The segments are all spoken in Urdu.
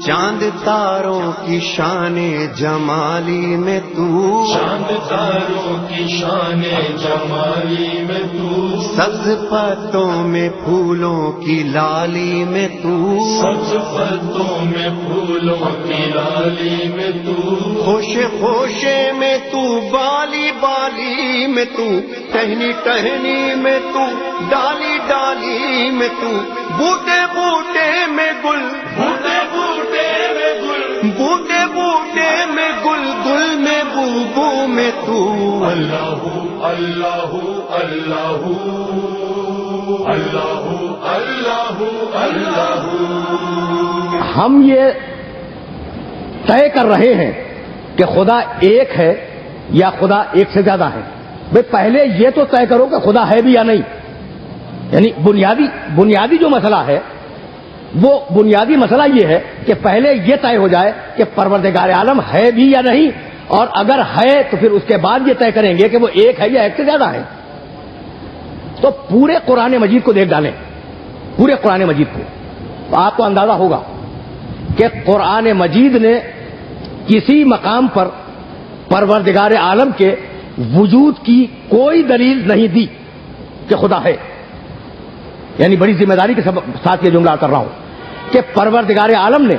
چاند تاروں کی شان جمالی میں تو، چاند تاروں کی شان جمالی میں تو، سبز پتوں میں پھولوں کی لالی میں تو، سبز پتوں میں پھولوں کی لالی میں تو، خوشے خوشے میں تو، بالی بالی میں تو، ٹہنی ٹہنی میں تو، ڈالی ڈالی میں تو، بوٹے بوٹے میں گل، بوٹے بوٹے میں گل، بوٹے بوٹے میں گل، گل میں بو بو میں تو، اللہ اللہ اللہ اللہ اللہ اللہ۔ ہم یہ طے کر رہے ہیں کہ خدا ایک ہے یا خدا ایک سے زیادہ ہے۔ بھئی پہلے یہ تو طے کرو کہ خدا ہے بھی یا نہیں، یعنی بنیادی جو مسئلہ ہے وہ بنیادی مسئلہ یہ ہے کہ پہلے یہ طے ہو جائے کہ پروردگار عالم ہے بھی یا نہیں، اور اگر ہے تو پھر اس کے بعد یہ طے کریں گے کہ وہ ایک ہے یا ایک سے زیادہ ہے۔ تو پورے قرآن مجید کو دیکھ ڈالیں، پورے قرآن مجید کو، تو آپ کو اندازہ ہوگا کہ قرآن مجید نے کسی مقام پر پروردگار عالم کے وجود کی کوئی دلیل نہیں دی کہ خدا ہے۔ یعنی بڑی ذمہ داری کے ساتھ یہ جملہ کر رہا ہوں کہ پروردگار عالم نے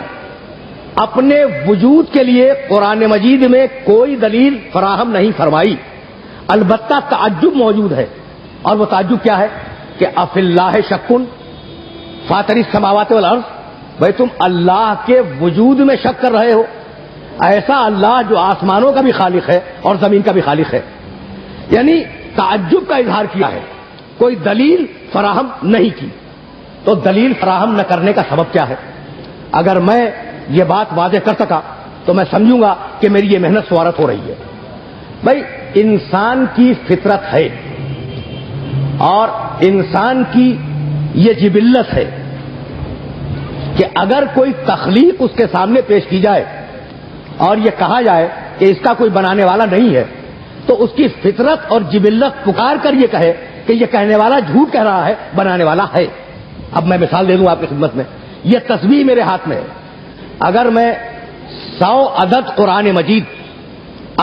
اپنے وجود کے لیے قرآن مجید میں کوئی دلیل فراہم نہیں فرمائی، البتہ تعجب موجود ہے، اور وہ تعجب کیا ہے کہ اف اللہ شکن فاطر السماوات والارض، بھائی تم اللہ کے وجود میں شک کر رہے ہو، ایسا اللہ جو آسمانوں کا بھی خالق ہے اور زمین کا بھی خالق ہے۔ یعنی تعجب کا اظہار کیا ہے، کوئی دلیل فراہم نہیں کی۔ تو دلیل فراہم نہ کرنے کا سبب کیا ہے؟ اگر میں یہ بات واضح کر سکا تو میں سمجھوں گا کہ میری یہ محنت سوارت ہو رہی ہے۔ بھائی انسان کی فطرت ہے اور انسان کی یہ جبلت ہے کہ اگر کوئی تخلیق اس کے سامنے پیش کی جائے اور یہ کہا جائے کہ اس کا کوئی بنانے والا نہیں ہے، تو اس کی فطرت اور جبلت پکار کر یہ کہے کہ یہ کہنے والا جھوٹ کہہ رہا ہے، بنانے والا ہے۔ اب میں مثال دے دوں آپ کی خدمت میں، یہ تسبیح میرے ہاتھ میں ہے، اگر میں 100 عدد قرآن مجید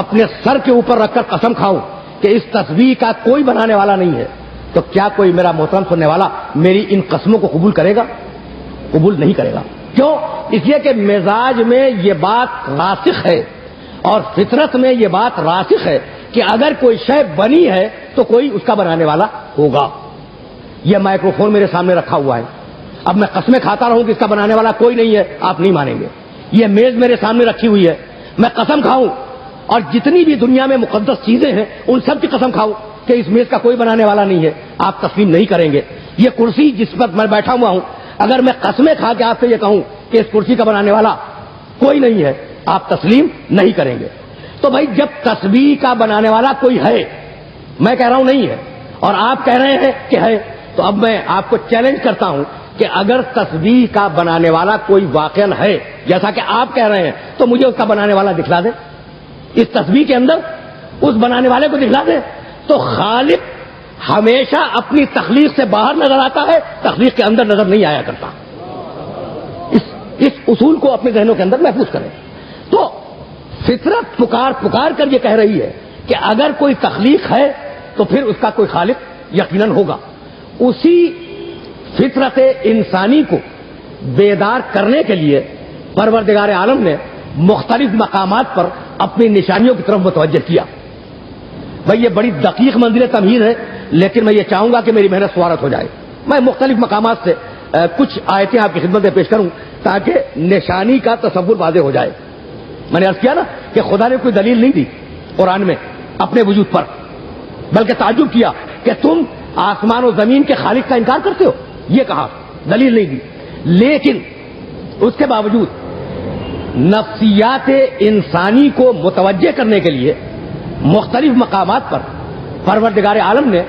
اپنے سر کے اوپر رکھ کر قسم کھاؤں کہ اس تسبیح کا کوئی بنانے والا نہیں ہے، تو کیا کوئی میرا محترم سننے والا میری ان قسموں کو قبول کرے گا؟ قبول نہیں کرے گا۔ کیوں؟ اس لیے کہ مزاج میں یہ بات راسخ ہے اور فطرت میں یہ بات راسخ ہے کہ اگر کوئی شے بنی ہے تو کوئی اس کا بنانے والا ہوگا۔ یہ مائکروفون میرے سامنے رکھا ہوا ہے، اب میں قسمیں کھاتا رہوں کہ اس کا بنانے والا کوئی نہیں ہے، آپ نہیں مانیں گے۔ یہ میز میرے سامنے رکھی ہوئی ہے، میں قسم کھاؤں اور جتنی بھی دنیا میں مقدس چیزیں ہیں ان سب کی قسم کھاؤں کہ اس میز کا کوئی بنانے والا نہیں ہے، آپ تسلیم نہیں کریں گے۔ یہ کرسی جس پر میں بیٹھا ہوا ہوں، اگر میں قسمیں کھا کے آپ سے یہ کہوں کہ اس کرسی کا بنانے والا کوئی نہیں ہے، آپ تسلیم نہیں کریں گے۔ تو بھائی جب تسبیح کا بنانے والا کوئی ہے، میں کہہ رہا ہوں نہیں ہے اور آپ کہہ رہے ہیں کہ ہے، تو اب میں آپ کو چیلنج کرتا ہوں کہ اگر تسبیح کا بنانے والا کوئی واقعاً ہے جیسا کہ آپ کہہ رہے ہیں، تو مجھے اس کا بنانے والا دکھلا دیں، اس تسبیح کے اندر اس بنانے والے کو دکھلا دیں۔ تو خالق ہمیشہ اپنی تخلیق سے باہر نظر آتا ہے، تخلیق کے اندر نظر نہیں آیا کرتا۔ اس اصول کو اپنے ذہنوں کے اندر محفوظ کریں۔ تو فطرت پکار کر یہ کہہ رہی ہے کہ اگر کوئی تخلیق ہے تو پھر اس کا کوئی خالق یقیناً ہوگا۔ اسی فطرت انسانی کو بیدار کرنے کے لیے پروردگار عالم نے مختلف مقامات پر اپنی نشانیوں کی طرف متوجہ کیا۔ بھئی یہ بڑی دقیق منزل تمہید ہے، لیکن میں یہ چاہوں گا کہ میری محنت سوارت ہو جائے۔ میں مختلف مقامات سے کچھ آیتیں آپ کی خدمت میں پیش کروں تاکہ نشانی کا تصور واضح ہو جائے۔ میں نے عرض کیا نا کہ خدا نے کوئی دلیل نہیں دی قرآن میں اپنے وجود پر، بلکہ تعجب کیا کہ تم آسمان و زمین کے خالق کا انکار کرتے ہو، یہ کہا، دلیل نہیں دی۔ لیکن اس کے باوجود نفسیات انسانی کو متوجہ کرنے کے لیے مختلف مقامات پر پروردگار عالم نے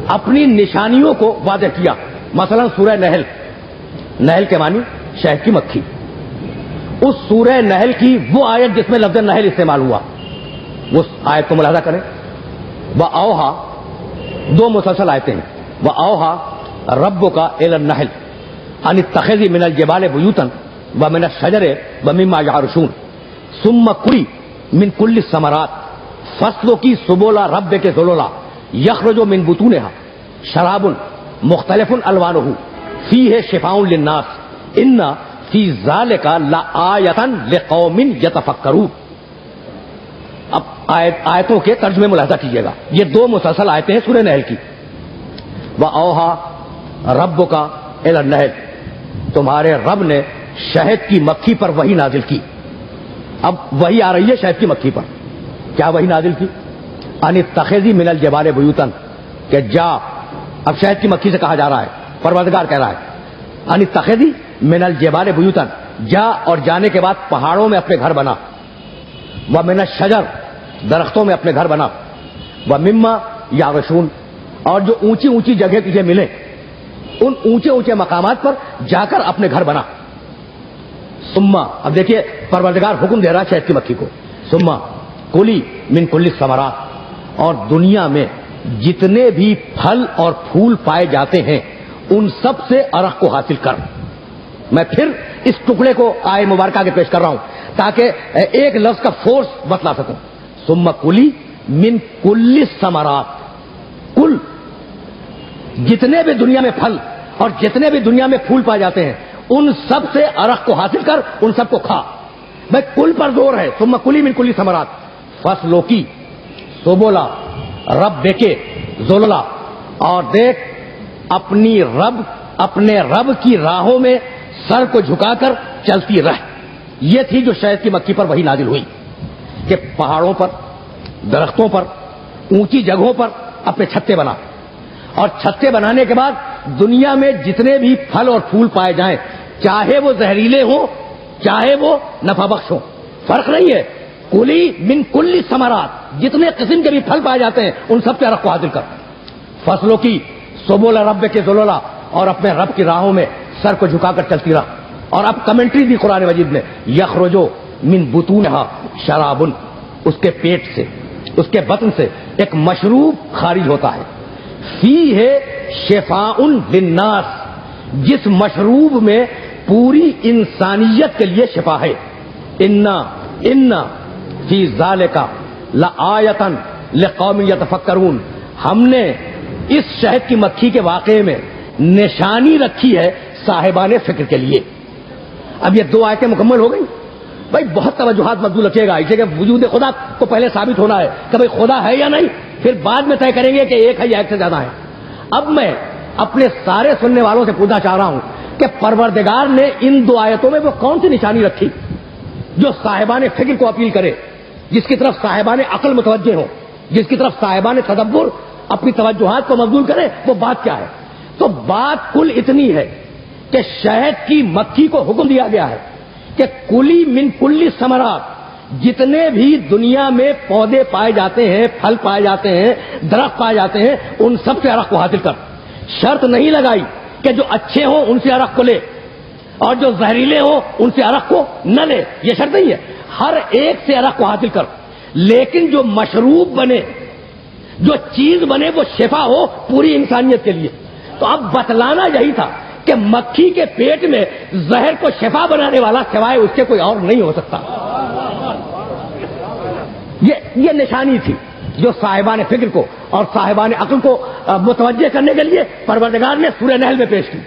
اپنی نشانیوں کو واضح کیا۔ مثلا سورہ نحل کے معنی شہد کی مکھی، اس سورہ نحل کی وہ آیت جس میں لفظ نحل استعمال ہوا، اس آیت کو ملاحظہ کریں۔ وَأَوْحَىٰ، دو مسلسل آیتیں ہیں، وَأَوْحَىٰ رَبُّكَ إِلَى النَّحْلِ أَنِ اتَّخِذِي مِنَ الْجِبَالِ بُيُوتًا ومن الشجر ومما یعرشون ثم کلی من کل الثمرات فاسلکی سبل ربک ذللا یخرج من بطونها شراب مختلف الوانه فیہ شفاء للناس ان فی ذلک لآیۃ لقوم یتفکرون. اب آیتوں کے ترجمے ملاحظہ کیجیے گا. یہ دو مسلسل آیتیں ہیں سورہ نحل کی. وَأَوْحَىٰ رَبُّكَ إِلَى النَّحْلِ, تمہارے رب نے شہد کی مکھی پر وحی نازل کی. اب وحی آ رہی ہے شہد کی مکھی پر. کیا وحی نازل کی؟ ان اتخذی من الجبال بیوتن, کہ جا. اب شہد کی مکھی سے کہا جا رہا ہے, پروردگار کہہ رہا ہے ان اتخذی من الجبال بیوتن, جا اور جانے کے بعد پہاڑوں میں اپنے گھر بنا. ومن الشجر, درختوں میں اپنے گھر بنا. ومما یعرشون, اور جو اونچی اونچی جگہ تجھے ملے ان اونچے اونچے مقامات پر جا کر اپنے گھر بنا. سما, اب دیکھیے پروردگار حکم دے رہا شہد کی مکھی کو, سما کلی من کل الثمرات, اور دنیا میں جتنے بھی پھل اور پھول پائے جاتے ہیں ان سب سے ارق کو حاصل کر. میں پھر اس ٹکڑے کو آئے مبارکہ کے پیش کر رہا ہوں تاکہ ایک لفظ کا فورس بتلا سکوں. ثم کلی من کل الثمرات, کل جتنے بھی دنیا میں پھل اور جتنے بھی دنیا میں پھول پائے جاتے ہیں ان سب سے ارق کو حاصل کر, ان سب کو کھا. بھائی کل پر زور ہے. ثم کلی من کل الثمرات فاسلکی سبلا ربک ذللا, اور دیکھ اپنے رب کی راہوں میں سر کو جھکا کر چلتی رہ. یہ تھی جو شہد کی مکھی پر وہی نازل ہوئی کہ پہاڑوں پر, درختوں پر, اونچی جگہوں پر اپنے چھتے بنا, اور چھتے بنانے کے بعد دنیا میں جتنے بھی پھل اور پھول پائے جائیں, چاہے وہ زہریلے ہوں چاہے وہ نفع بخش ہوں, فرق نہیں ہے. کلی من کل ثمرات, جتنے قسم کے بھی پھل پائے جاتے ہیں ان سب کے ارق کو حاصل کر. فصلوں کی سبل ربک ذللا, اور اپنے رب کی راہوں میں سر کو جھکا کر چلتی رہ. اور اب کمنٹری دی قرآن مجید میں, یخرج من بطونها شراب, اس کے پیٹ سے, اس کے بطن سے ایک مشروب خارج ہوتا ہے. فیہ شفاء للناس, جس مشروب میں پوری انسانیت کے لیے شفا ہے. ان فی ذالک لآیۃ لقوم یتفکرون, ہم نے اس شہد کی مکھی کے واقعے میں نشانی رکھی ہے صاحبان فکر کے لیے. اب یہ دو آیتیں مکمل ہو گئی. بھائی بہت توجہات مبذول رکھیے گا, اسے کہ وجود خدا کو پہلے ثابت ہونا ہے کہ بھائی خدا ہے یا نہیں, پھر بعد میں طے کریں گے کہ ایک ہے یا ایک سے زیادہ ہے. اب میں اپنے سارے سننے والوں سے پوچھنا چاہ رہا ہوں کہ پروردگار نے ان دو آیتوں میں وہ کون سی نشانی رکھی جو صاحبان فکر کو اپیل کرے, جس کی طرف صاحبان عقل متوجہ ہو, جس کی طرف صاحبان تدبر اپنی توجہات کو مبذول کرے. وہ بات کیا ہے؟ تو بات کل اتنی ہے کہ شہد کی مکھی کو حکم دیا گیا ہے کہ کلی من کل ثمرات, جتنے بھی دنیا میں پودے پائے جاتے ہیں, پھل پائے جاتے ہیں, درخت پائے جاتے ہیں, ان سب سے ارق کو حاصل کر. شرط نہیں لگائی کہ جو اچھے ہوں ان سے ارق کو لے اور جو زہریلے ہوں ان سے ارق کو نہ لے, یہ شرط نہیں ہے. ہر ایک سے ارق کو حاصل کر, لیکن جو مشروب بنے, جو چیز بنے وہ شفا ہو پوری انسانیت کے لیے. تو اب بتلانا یہی تھا کہ مکھی کے پیٹ میں زہر کو شفا بنانے والا سوائے اس کے کوئی اور نہیں ہو سکتا. یہ نشانی تھی جو صاحبان فکر کو اور صاحبان عقل کو متوجہ کرنے کے لیے پروردگار نے سورہ نحل میں پیش کی.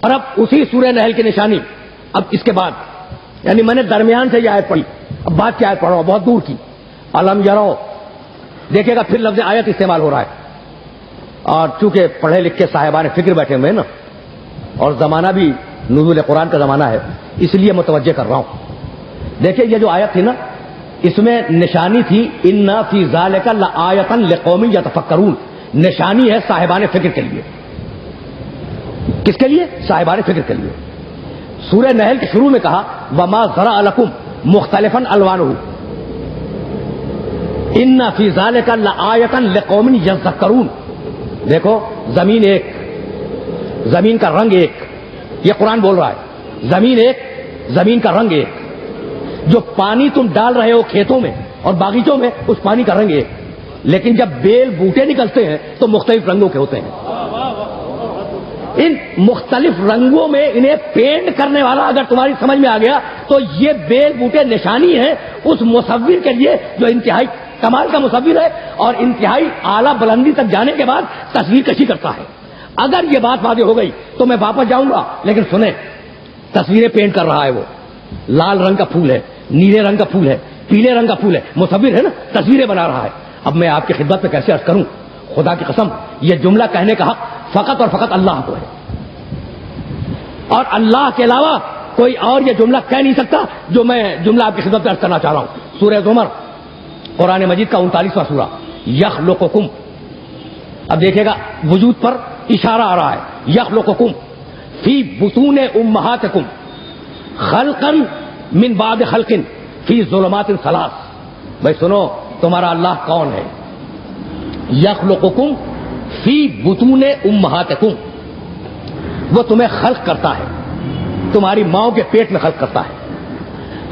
اور اب اسی سورہ نحل کی نشانی, اب اس کے بعد, یعنی میں نے درمیان سے یہ آیت پڑھی, اب بات کی آیت پڑھ رہا ہوں بہت دور کی. الم یرو, دیکھے گا پھر لفظ آیت استعمال ہو رہا ہے, اور چونکہ پڑھے لکھے صاحبان فکر بیٹھے ہوئے ہیں نا, اور زمانہ بھی نزول قرآن کا زمانہ ہے, اس لیے متوجہ کر رہا ہوں. دیکھیں یہ جو آیت تھی نا, اس میں نشانی تھی ان فی ذالک لآیۃ لقوم یتفکرون, نشانی ہے صاحبان فکر کے لیے. کس کے لیے؟ صاحبان فکر کے لیے. سورہ نحل کے شروع میں کہا وما ذرأ لکم مختلفا الوانہ ان فی ذالک لآیۃ لقوم یذکرون. دیکھو زمین ایک, زمین کا رنگ ایک, یہ قرآن بول رہا ہے. زمین ایک, زمین کا رنگ ایک. جو پانی تم ڈال رہے ہو کھیتوں میں اور باغیچوں میں, اس پانی کا رنگ ایک, لیکن جب بیل بوٹے نکلتے ہیں تو مختلف رنگوں کے ہوتے ہیں. ان مختلف رنگوں میں انہیں پینٹ کرنے والا اگر تمہاری سمجھ میں آ گیا تو یہ بیل بوٹے نشانی ہے اس مصور کے لیے جو انتہائی کمال کا مصور ہے اور انتہائی اعلیٰ بلندی تک جانے کے بعد تصویر کشی کرتا ہے. اگر یہ بات واضح ہو گئی تو میں واپس جاؤں گا، لیکن سنیں، تصویریں پینٹ کر رہا ہے وہ، لال رنگ کا پھول ہے، نیلے رنگ کا پھول ہے، پیلے رنگ کا پھول ہے، مصور ہے نا، تصویریں بنا رہا ہے. اب میں آپ کی خدمت میں کیسے عرض کروں، خدا کی قسم یہ جملہ کہنے کا حق فقط اور فقط اللہ کو ہے، اور اللہ کے علاوہ کوئی اور یہ جملہ کہہ نہیں سکتا جو میں جملہ آپ کی خدمت میں عرض کرنا چاہ رہا ہوں. سورہ زمر قرآن مجید کا 39واں سورہ، یخلقکم. اب دیکھے گا وجود پر اشارہ آ رہا ہے. یخلقکم فی بطون امہاتکم خلقا من بعد خلق فی ظلمات ثلاث. بھائی سنو، تمہارا اللہ کون ہے؟ یخلقکم فی بطون امہاتکم، وہ تمہیں خلق کرتا ہے، تمہاری ماؤں کے پیٹ میں خلق کرتا ہے.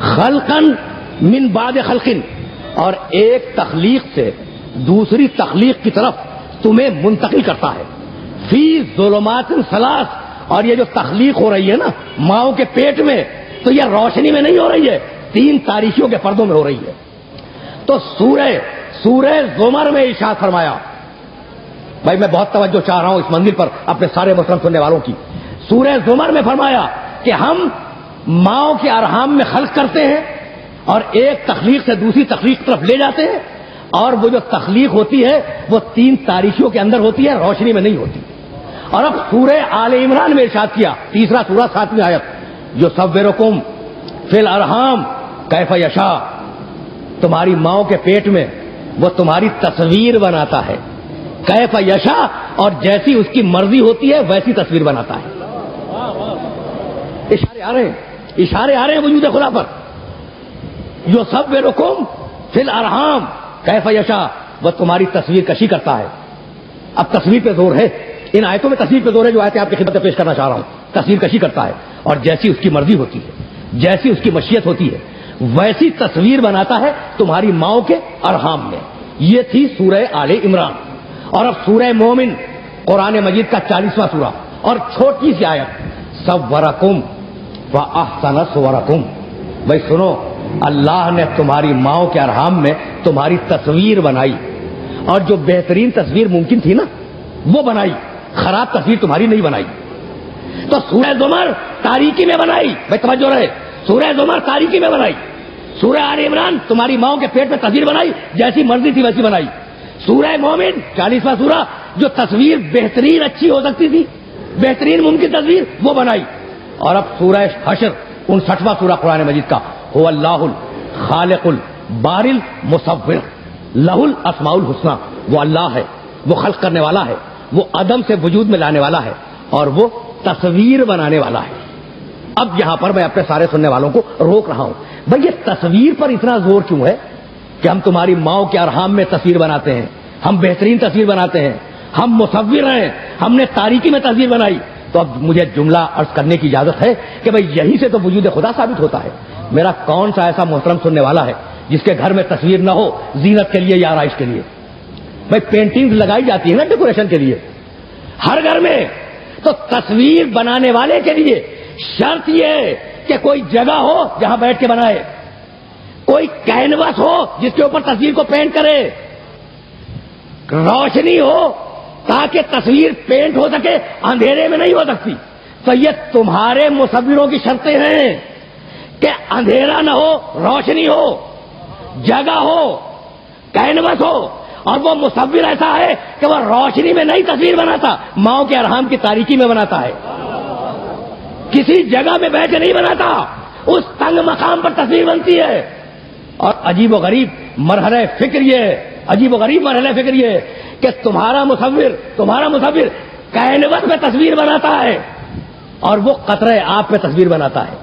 خلقا من بعد خلق، اور ایک تخلیق سے دوسری تخلیق کی طرف تمہیں منتقل کرتا ہے. فی ظلمات ثلاث، اور یہ جو تخلیق ہو رہی ہے نا ماؤں کے پیٹ میں، تو یہ روشنی میں نہیں ہو رہی ہے، 3 تاریکیوں کے پردوں میں ہو رہی ہے. تو سورہ زمر میں ارشاد فرمایا، بھائی میں بہت توجہ چاہ رہا ہوں اس منزل پر اپنے سارے محترم سننے والوں کی. سورہ زمر میں فرمایا کہ ہم ماؤں کے ارحام میں خلق کرتے ہیں اور ایک تخلیق سے دوسری تخلیق کی طرف لے جاتے ہیں، اور وہ جو تخلیق ہوتی ہے وہ 3 تاریکیوں کے اندر ہوتی ہے، روشنی میں نہیں ہوتی. اور اب سورہ آل عمران میں ارشاد کیا، تیسرا سورہ 7ویں آیت، جو صورکم فی الارحام کیف یشاء، تمہاری ماؤں کے پیٹ میں وہ تمہاری تصویر بناتا ہے، کیف یشاء، اور جیسی اس کی مرضی ہوتی ہے ویسی تصویر بناتا ہے. اشارے آ رہے ہیں وجود خدا پر. جو صورکم فی الارحام کیف یشاء، وہ تمہاری تصویر کشی کرتا ہے. اب تصویر پہ زور ہے، ان آیتوں میں تصویر پہ زور ہے جو آیتیں آپ کی خدمت میں پیش کرنا چاہ رہا ہوں. تصویر کشی کرتا ہے اور جیسی اس کی مرضی ہوتی ہے، جیسی اس کی مشیت ہوتی ہے ویسی تصویر بناتا ہے تمہاری ماؤں کے ارحام میں. یہ تھی سورہ آل عمران. اور اب سورہ مومن قرآن مجید کا 40واں سورہ اور چھوٹی سی آیت، صورکم فاحسن صورکم. بھائی سنو، اللہ نے تمہاری ماؤں کے ارحام میں تمہاری تصویر بنائی، اور جو بہترین تصویر ممکن تھی نا وہ بنائی، خراب تصویر تمہاری نہیں بنائی. تو سورہ زمر تاریکی میں بنائی، بھائی توجہ رہے، سورہ زمر تاریکی میں بنائی. سورہ آل عمران تمہاری ماؤں کے پیٹ میں تصویر بنائی، جیسی مرضی تھی ویسی بنائی. سورہ مومن 40واں سورہ، جو تصویر بہترین اچھی ہو سکتی تھی، بہترین ممکن تصویر وہ بنائی. اور اب سورہ حشر 59واں سورہ قرآن مجید کا، هو اللہ الخالق الباری المصور لہ الاسماء الحسنی. وہ اللہ ہے، وہ خلق کرنے والا ہے، وہ عدم سے وجود میں لانے والا ہے، اور وہ تصویر بنانے والا ہے. اب یہاں پر میں اپنے سارے سننے والوں کو روک رہا ہوں، بھئی یہ تصویر پر اتنا زور کیوں ہے کہ ہم تمہاری ماؤں کے ارحام میں تصویر بناتے ہیں، ہم بہترین تصویر بناتے ہیں، ہم مصور ہیں، ہم نے تاریکی میں تصویر بنائی. تو اب مجھے جملہ عرض کرنے کی اجازت ہے کہ بھئی یہی سے تو وجود خدا ثابت ہوتا ہے. میرا کون سا ایسا محترم سننے والا ہے جس کے گھر میں تصویر نہ ہو، زینت کے لیے یا آرائش کے لیے؟ بھئی پینٹنگ لگائی جاتی ہے نا ڈیکوریشن کے لیے ہر گھر میں. تو تصویر بنانے والے کے لیے شرط یہ ہے کہ کوئی جگہ ہو جہاں بیٹھ کے بنائے، کوئی کینوس ہو جس کے اوپر تصویر کو پینٹ کرے، روشنی ہو تاکہ تصویر پینٹ ہو سکے، اندھیرے میں نہیں ہو سکتی. تو یہ تمہارے مصوروں کی شرطیں ہیں کہ اندھیرا نہ ہو، روشنی ہو، جگہ ہو، کینوس ہو. اور وہ مصور ایسا ہے کہ وہ روشنی میں نہیں تصویر بناتا، ماؤں کے ارحام کی تاریکی میں بناتا ہے، کسی جگہ میں بیٹھ کے نہیں بناتا، اس تنگ مقام پر تصویر بنتی ہے. اور عجیب و غریب مرحلہ فکر یہ کہ تمہارا مصور کینوس میں تصویر بناتا ہے اور وہ قطرہ آب پہ تصویر بناتا ہے.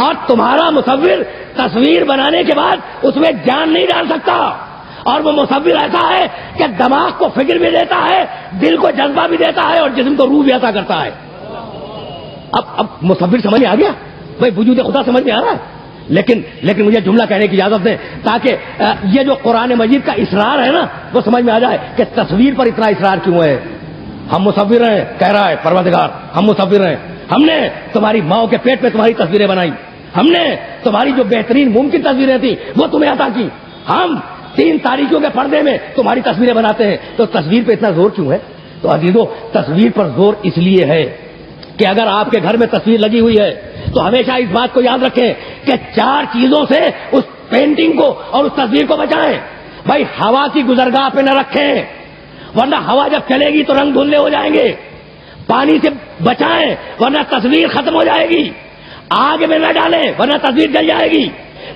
اور تمہارا مصور تصویر بنانے کے بعد اس میں جان نہیں ڈال سکتا، اور وہ مصور ایسا ہے کہ دماغ کو فکر بھی دیتا ہے، دل کو جذبہ بھی دیتا ہے، اور جسم کو روح بھی عطا کرتا ہے. اب مصور سمجھ میں آ گیا؟ بھائی وجود خدا سمجھ میں آ رہا ہے. لیکن مجھے جملہ کہنے کی اجازت دیں تاکہ یہ جو قرآن مجید کا اصرار ہے نا وہ سمجھ میں آ جائے کہ تصویر پر اتنا اصرار کیوں ہے. ہم مصور ہیں، کہہ رہا ہے پروردگار، ہم مصور ہیں، ہم نے تمہاری ماؤں کے پیٹ میں تمہاری تصویریں بنائی، ہم نے تمہاری جو بہترین ممکن تصویریں تھیں وہ تمہیں عطا کی، ہم 3 تاریکیوں کے پردے میں تمہاری تصویریں بناتے ہیں. تو تصویر پہ اتنا زور کیوں ہے؟ تو عزیزو، تصویر پر زور اس لیے ہے کہ اگر آپ کے گھر میں تصویر لگی ہوئی ہے تو ہمیشہ اس بات کو یاد رکھیں کہ 4 چیزوں سے اس پینٹنگ کو اور اس تصویر کو بچائیں. بھائی، ہوا کی گزرگاہ پہ نہ رکھیں، ورنہ ہوا جب چلے گی تو رنگ دھندلے ہو جائیں گے. پانی سے بچائیں ورنہ تصویر ختم ہو جائے گی. آگ میں نہ ڈالیں ورنہ تصویر جل جائے گی.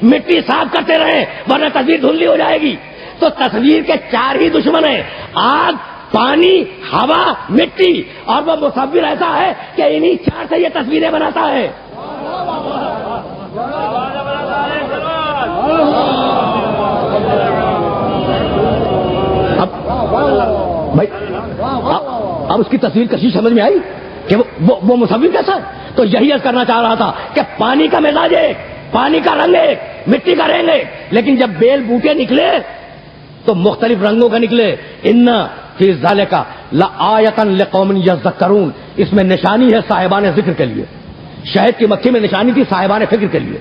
مٹی صاف کرتے رہیں ورنہ تصویر دھندلی ہو جائے گی. تو تصویر کے 4 ہی دشمن ہیں: آگ، پانی، ہوا، مٹی. اور وہ مصور ایسا ہے کہ انہی 4 سے یہ تصویریں بناتا ہے. بھائی، اب اس کی تصویر کشی سمجھ میں آئی کہ وہ مصور کیسا ہے؟ تو یہی عرض کرنا چاہ رہا تھا کہ پانی کا مزاج ایک، پانی کا رنگ ایک، مٹی کا رنگ ایک، لیکن جب بیل بوٹے نکلے تو مختلف رنگوں کا نکلے. ان فی ذالک لآیۃ لقوم یذکرون، اس میں نشانی ہے صاحبان ذکر کے لیے. شہد کی مکھی میں نشانی تھی صاحبان فکر کے لیے.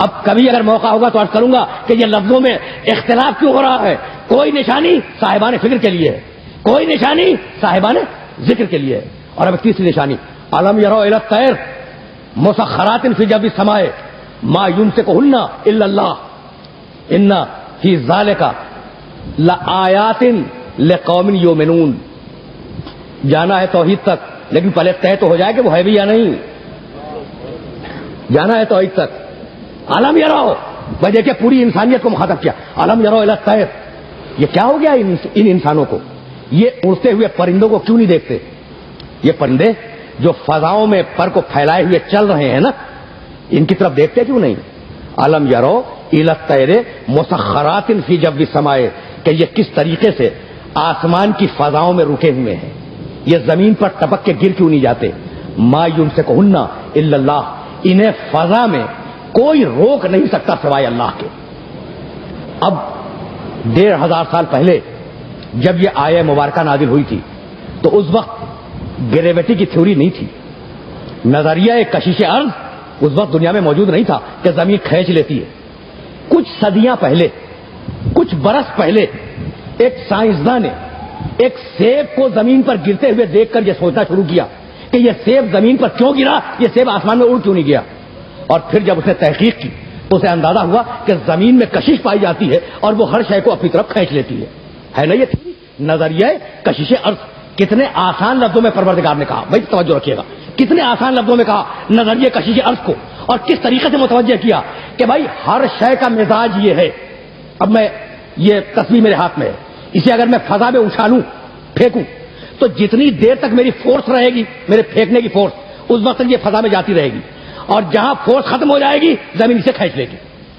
اب کبھی اگر موقع ہوگا تو عرض کروں گا کہ یہ لفظوں میں اختلاف کیوں ہو رہا ہے. کوئی نشانی صاحبان فکر کے لیے ہے، کوئی نشانی صاحبان ذکر کے لیے ہے. اور اب تیسری نشانی: الم یروا الی الطیر مسخرات فی جو السماء ما یمسکہن الا اللہ ان فی ذالک لآیات لقوم یؤمنون. جانا ہے توحید تک، لیکن پہلے طے تو ہو جائے کہ وہ ہے بھی یا نہیں. جانا ہے توحید تک. علم یرو، میں دیکھیں پوری انسانیت کو مخاطب کیا. علم یرو الی الطیر، یہ کیا ہو گیا ان انسانوں کو؟ یہ اڑتے ہوئے پرندوں کو کیوں نہیں دیکھتے؟ یہ پرندے جو فضاؤں میں پر کو پھیلائے ہوئے چل رہے ہیں نا، ان کی طرف دیکھتے کیوں نہیں؟ علم یرو الی الطیر مسخرات فی جو السماء، کہ یہ کس طریقے سے آسمان کی فضاؤں میں رکے ہوئے ہیں، یہ زمین پر ٹپک کے گر کیوں نہیں جاتے؟ ما یمسکہن الا اللہ، انہیں فضا میں کوئی روک نہیں سکتا سوائے اللہ کے. اب 1500 سال پہلے جب یہ آیہ مبارکہ نازل ہوئی تھی تو اس وقت گریویٹی کی تھیوری نہیں تھی. نظریہ کشش ارض اس وقت دنیا میں موجود نہیں تھا کہ زمین کھینچ لیتی ہے. کچھ صدیاں پہلے، کچھ برس پہلے ایک سائنسداں نے ایک سیب کو زمین پر گرتے ہوئے دیکھ کر یہ سوچنا شروع کیا کہ یہ سیب زمین پر کیوں گرا، یہ سیب آسمان میں اڑ کیوں نہیں گیا. اور پھر جب اس نے تحقیق کی تو اسے اندازہ ہوا کہ زمین میں کشش پائی جاتی ہے اور وہ ہر شے کو اپنی طرف کھینچ لیتی ہے نا. یہ نظریہ کشش ارض. کتنے آسان لفظوں میں پروردگار نے کہا، بھائی توجہ رکھیے گا، کتنے آسان لفظوں میں کہا نظریہ کشش ارض کو، اور کس طریقے سے متوجہ کیا کہ بھائی ہر شے کا مزاج یہ ہے. اب میں یہ تصویر میرے ہاتھ میں ہے، اسے اگر میں فضا میں اچھالوں، پھینکوں، تو جتنی دیر تک میری فورس رہے گی، میرے پھینکنے کی فورس، اس وقت تک یہ فضا میں جاتی رہے گی، اور جہاں فورس ختم ہو جائے گی زمین سے کھینچ لے گی.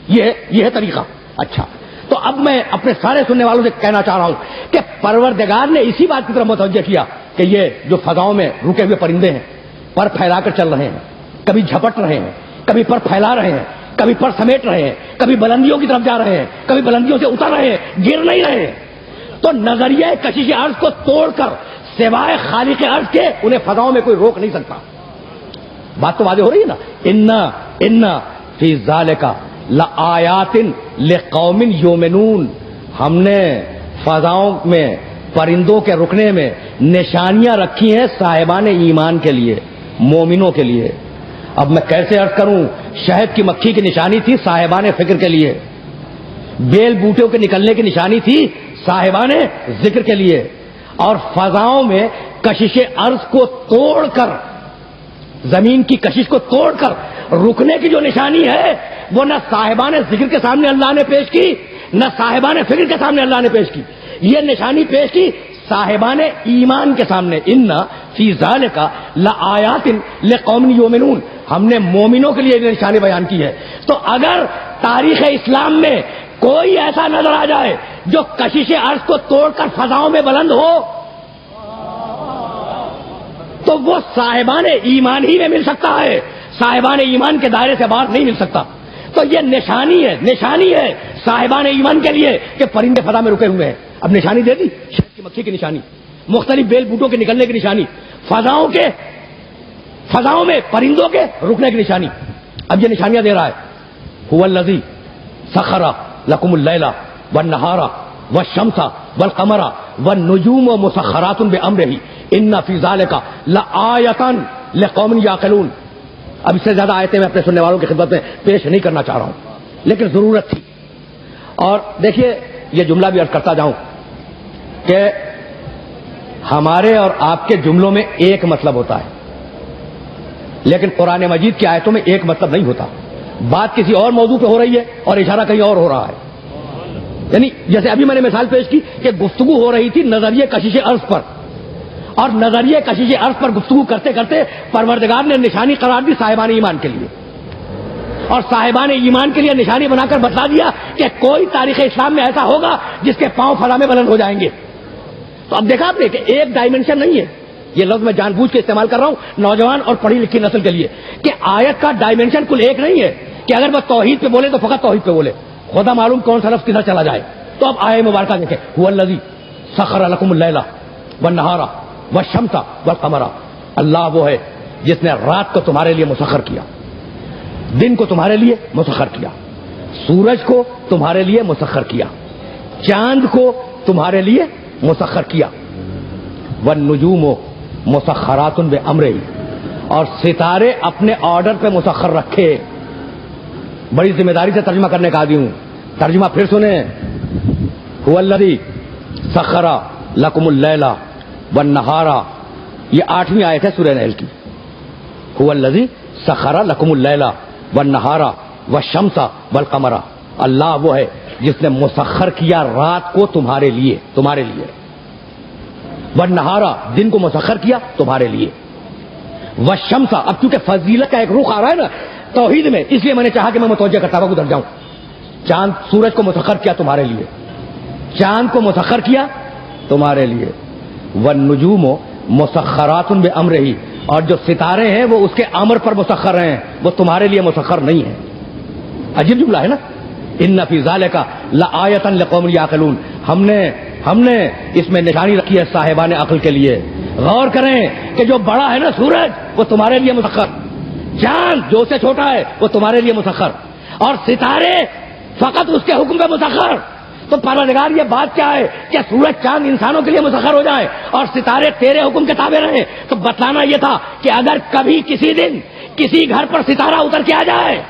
یہ ہے طریقہ. اچھا، تو اب میں اپنے سارے سننے والوں سے کہنا چاہ رہا ہوں کہ پروردگار نے اسی بات کی طرف متوجہ کیا کہ یہ جو فضاؤں میں رکے ہوئے پرندے ہیں، پر پھیلا کر چل رہے ہیں، کبھی جھپٹ رہے ہیں، کبھی پر پھیلا رہے ہیں، کبھی پر سمیٹ رہے ہیں، کبھی بلندیوں کی طرف جا رہے ہیں، کبھی بلندیوں سے اتر رہے ہیں، گر نہیں رہے ہیں. تو نظریہ کشش ارض کو توڑ کر سوائے خالق ارض کے انہیں فضاؤں میں کوئی روک نہیں سکتا. بات تو واضح ہو رہی ہے نا. ان فی ذالک لآیات لقوم یؤمنون، ہم نے فضاؤں میں پرندوں کے رکنے میں نشانیاں رکھی ہیں صاحبان ایمان کے لیے، مومنوں کے لیے. اب میں کیسے عرض کروں؟ شہد کی مکھی کی نشانی تھی صاحبان فکر کے لیے، بیل بوٹوں کے نکلنے کی نشانی تھی صاحبان ذکر کے لیے، اور فضاؤں میں کشش ارض کو توڑ کر، زمین کی کشش کو توڑ کر رکنے کی جو نشانی ہے وہ نہ صاحبان ذکر کے سامنے اللہ نے پیش کی، نہ صاحبان فکر کے سامنے اللہ نے پیش کی. یہ نشانی پیش کی صاحبان ایمان کے سامنے. ان فی ذالک لآیات لقوم یؤمنون، ہم نے مومنوں کے لیے یہ نشانی بیان کی ہے. تو اگر تاریخ اسلام میں کوئی ایسا نظر آ جائے جو کشش ارض کو توڑ کر فضاؤں میں بلند ہو تو وہ صاحبان ایمان ہی میں مل سکتا ہے، صاحبان ایمان کے دائرے سے باہر نہیں مل سکتا. تو یہ نشانی ہے صاحبان ایمان کے لیے کہ پرندے فضا میں رکے ہوئے ہیں. اب نشانی دے دی شہد کی مکھی کی نشانی. مختلف بیل بوٹوں کے نکلنے کی نشانی، فضاؤں میں پرندوں کے رکنے کی نشانی. اب یہ نشانیاں دے رہا ہے. هو الذی سخر لکم اللیل والنہار والشمس والقمر والنجوم مسخرات بامرہ ان فی ذلک لآیۃ لقوم یعقلون. اب اس سے زیادہ آیتیں میں اپنے سننے والوں کی خدمت میں پیش نہیں کرنا چاہ رہا ہوں، لیکن ضرورت تھی. اور دیکھیے یہ جملہ بھی عرض کرتا جاؤں کہ ہمارے اور آپ کے جملوں میں ایک مطلب ہوتا ہے، لیکن قرآن مجید کی آیتوں میں ایک مطلب نہیں ہوتا. بات کسی اور موضوع پہ ہو رہی ہے اور اشارہ کہیں اور ہو رہا ہے. یعنی جیسے ابھی میں نے مثال پیش کی کہ گفتگو ہو رہی تھی نظریہ کشش عرض پر، اور نظریہ کشش عرض پر گفتگو کرتے کرتے پروردگار نے نشانی قرار دی صاحبان ایمان کے لیے، اور صاحبان ایمان کے لیے نشانی بنا کر بتلا دیا کہ کوئی تاریخ اسلام میں ایسا ہوگا جس کے پاؤں فضا میں بلند ہو جائیں گے. تو اب دیکھا آپ نے کہ ایک ڈائمنشن نہیں ہے. یہ لفظ میں جان بوجھ کے استعمال کر رہا ہوں نوجوان اور پڑھی لکھی نسل کے لیے کہ آیت کا ڈائمنشن کل ایک نہیں ہے کہ اگر وہ توحید پہ بولے تو فقط توحید پہ بولے، خدا معلوم کون سا لفظ کدھر چلا جائے. تو اب آئے مبارکہ دیکھیں، هو الذی سخر لکم اللیل والنہار والشمس والقمر. اللہ وہ ہے جس نے رات کو تمہارے لیے مسخر کیا، دن کو تمہارے لیے مسخر کیا، سورج کو تمہارے لیے مسخر کیا، چاند کو تمہارے لیے مسخر کیا، والنجوم مسخرات بامرہ، اور ستارے اپنے آرڈر پہ مسخر رکھے. بڑی ذمہ داری سے ترجمہ کرنے کا عادی ہوں، ترجمہ پھر سنیں. هو الذی سخر لکم اللیل والنہار، یہ 8ویں آیت ہے سورہ نحل کی. هو الذی سخر لکم اللیل والنہار والشمس والقمر. اللہ وہ ہے جس نے مسخر کیا رات کو تمہارے لیے، والنہارا دن کو مسخر کیا تمہارے لیے، والشمس. اب چونکہ فضیلت کا ایک رخ آ رہا ہے نا توحید میں، اس لیے میں نے چاہا کہ میں متوجہ کرتا ہوا گزر جاؤں. چاند سورج کو مسخر کیا تمہارے لیے، چاند کو مسخر کیا تمہارے لیے، والنجوم مسخرات بامرہ، اور جو ستارے ہیں وہ اس کے امر پر مسخر ہیں، وہ تمہارے لیے مسخر نہیں ہیں. عجیب جملہ ہے نا. ان فی ذلک لآیۃ لقوم یعقلون. ہم نے اس میں نشانی رکھی ہے صاحبان عقل کے لیے. غور کریں کہ جو بڑا ہے نا سورج وہ تمہارے لیے مسخر، چاند جو سے چھوٹا ہے وہ تمہارے لیے مسخر، اور ستارے فقط اس کے حکم پہ مسخر. تو پروردگار یہ بات کیا ہے کہ سورج چاند انسانوں کے لیے مسخر ہو جائے اور ستارے تیرے حکم کے تابع رہیں. تو بتلانا یہ تھا کہ اگر کبھی کسی دن کسی گھر پر ستارہ اتر کے آ جائے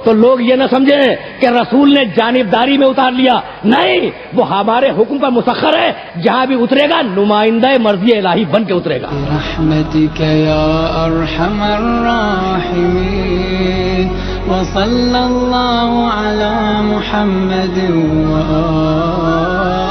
تو لوگ یہ نہ سمجھیں کہ رسول نے جانبداری میں اتار لیا. نہیں، وہ ہمارے حکم پر مسخر ہے، جہاں بھی اترے گا نمائندہ مرضی الہی بن کے اترے گا. برحمتک یا ارحم الراحمین وصلی اللہ علی محمد وآلہ